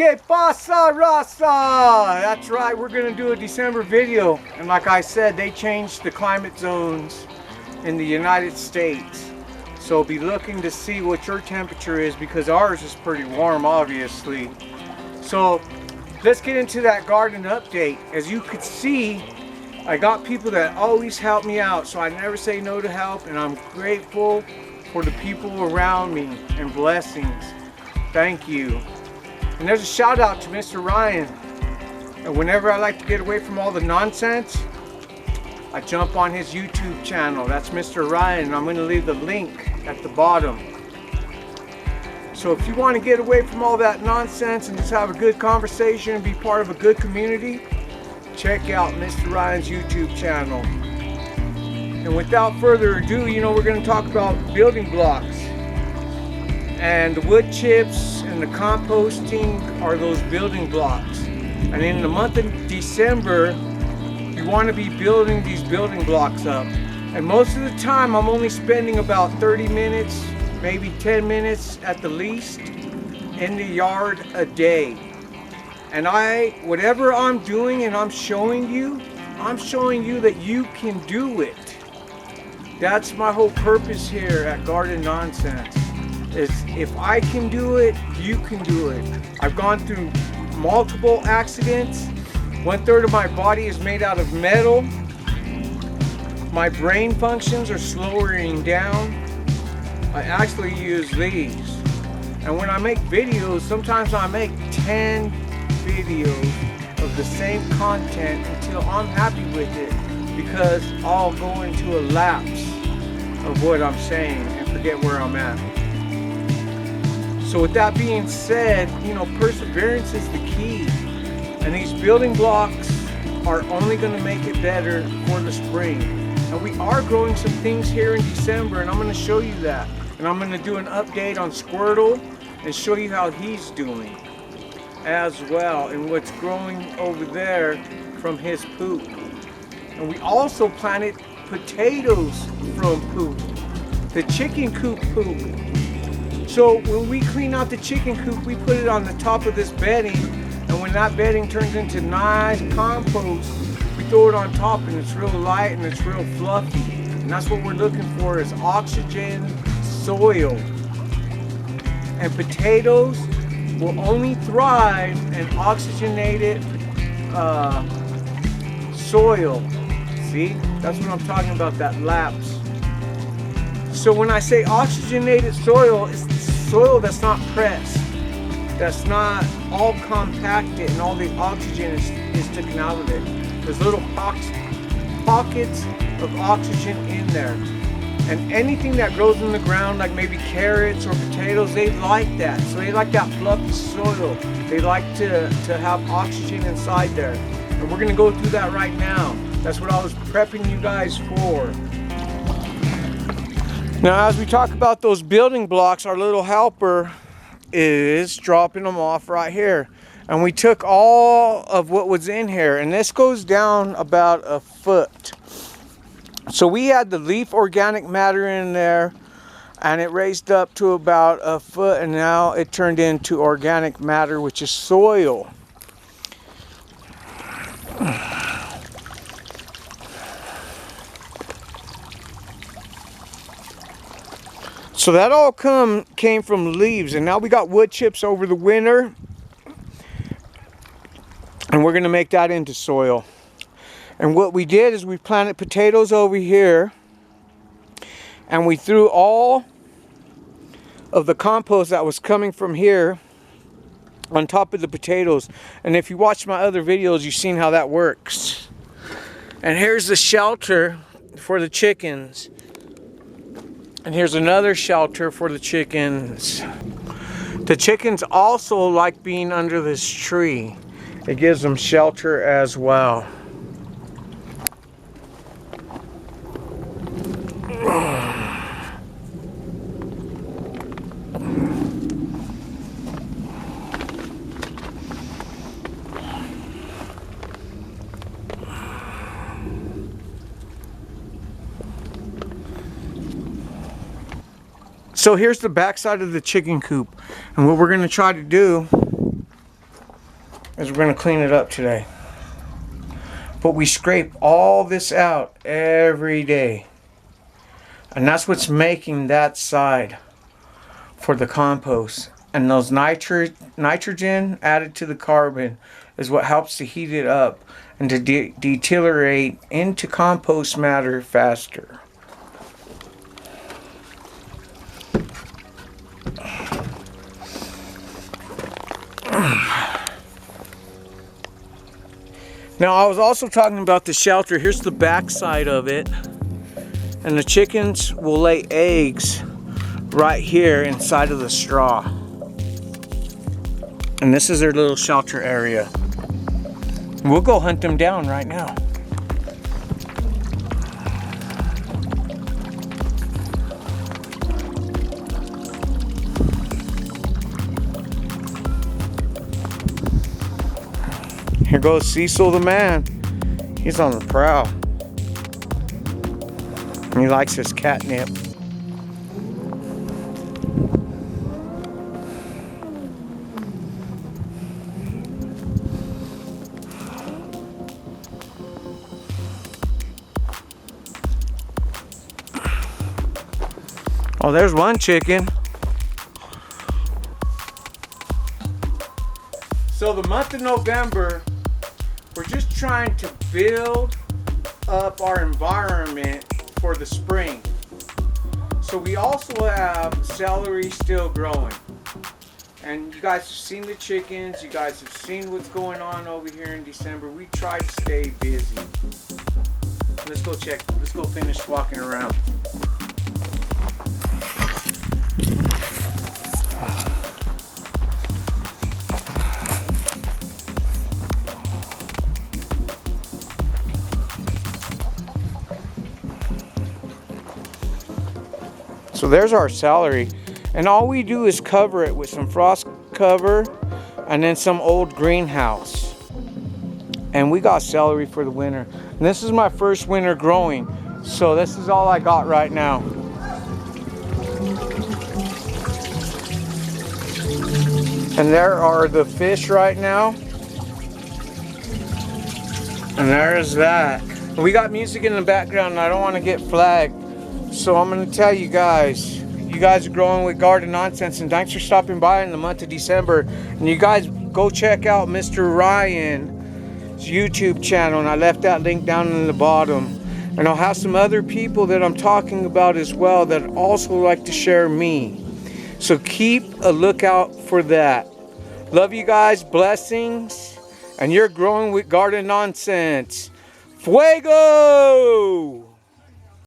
¿Qué pasa, raza? That's right, we're gonna do a December video. And like I said, they changed the climate zones in the United States. So be looking to see what your temperature is, because ours is pretty warm, obviously. So let's get into that garden update. As you could see, I got people that always help me out, so I never say no to help, and I'm grateful for the people around me and blessings. Thank you. And there's a shout out to Mr. Ryan. And whenever I like to get away from all the nonsense, I jump on his YouTube channel. That's Mr. Ryan, and I'm going to leave the link at the bottom. So if you want to get away from all that nonsense and just have a good conversation and be part of a good community, check out Mr. Ryan's YouTube channel. And without further ado, we're going to talk about building blocks. And the wood chips and the composting are those building blocks. And in the month of December, you want to be building these building blocks up. And most of the time, I'm only spending about 30 minutes, maybe 10 minutes at the least, in the yard a day. And whatever I'm doing and I'm showing you that you can do it. That's my whole purpose here at Garden Nonsense. Is if I can do it, you can do it. I've gone through multiple accidents. 1/3 of my body is made out of metal. My brain functions are slowing down. I actually use these. And when I make videos, sometimes I make 10 videos of the same content until I'm happy with it, because I'll go into a lapse of what I'm saying and forget where I'm at. So with that being said, perseverance is the key. And these building blocks are only going to make it better for the spring. And we are growing some things here in December, and I'm going to show you that. And I'm going to do an update on Squirtle and show you how he's doing as well, and what's growing over there from his poop. And we also planted potatoes from poop, the chicken coop poop. So when we clean out the chicken coop, we put it on the top of this bedding, and when that bedding turns into nice compost, we throw it on top, and it's real light and it's real fluffy. And that's what we're looking for, is oxygen soil. And potatoes will only thrive in oxygenated soil. See, that's what I'm talking about, that lapse. So when I say oxygenated soil, it's the soil that's not pressed, that's not all compacted, and all the oxygen is taken out of it. There's little pockets of oxygen in there. And anything that grows in the ground, like maybe carrots or potatoes, they like that. So they like that fluffy soil. They like to have oxygen inside there. And we're gonna go through that right now. That's what I was prepping you guys for. Now, as we talk about those building blocks, our little helper is dropping them off right here. And we took all of what was in here, and this goes down about a foot. So we had the leaf organic matter in there, and it raised up to about a foot, and now it turned into organic matter, which is soil. So that all came from leaves, and now we got wood chips over the winter, and we're going to make that into soil. And what we did is we planted potatoes over here, and we threw all of the compost that was coming from here on top of the potatoes. And if you watch my other videos, you've seen how that works. And here's the shelter for the chickens. And here's another shelter for the chickens. The chickens also like being under this tree. It gives them shelter as well. So here's the back side of the chicken coop, and what we're going to try to do is we're going to clean it up today. But we scrape all this out every day. And that's what's making that side for the compost. And those nitrogen added to the carbon is what helps to heat it up and to deteriorate into compost matter faster. Now, I was also talking about the shelter. Here's the back side of it. And the chickens will lay eggs right here inside of the straw. And this is their little shelter area. We'll go hunt them down right now. Here goes Cecil the man. He's on the prowl. He likes his catnip. Oh, there's one chicken. So the month of November, we're just trying to build up our environment for the spring. So we also have celery still growing. And you guys have seen the chickens, you guys have seen what's going on over here in December. We try to stay busy. Let's go check, let's go finish walking around. So there's our celery, and all we do is cover it with some frost cover and then some old greenhouse. And we got celery for the winter. And this is my first winter growing, so this is all I got right now. And there are the fish right now. And there's that. We got music in the background and I don't want to get flagged. So I'm going to tell you guys are growing with garden nonsense, and thanks for stopping by in the month of December. And you guys go check out Mr. Ryan's YouTube channel, and I left that link down in the bottom. And I'll have some other people that I'm talking about as well that also like to share me. So keep a lookout for that. Love you guys, blessings, and you're growing with garden nonsense. Fuego!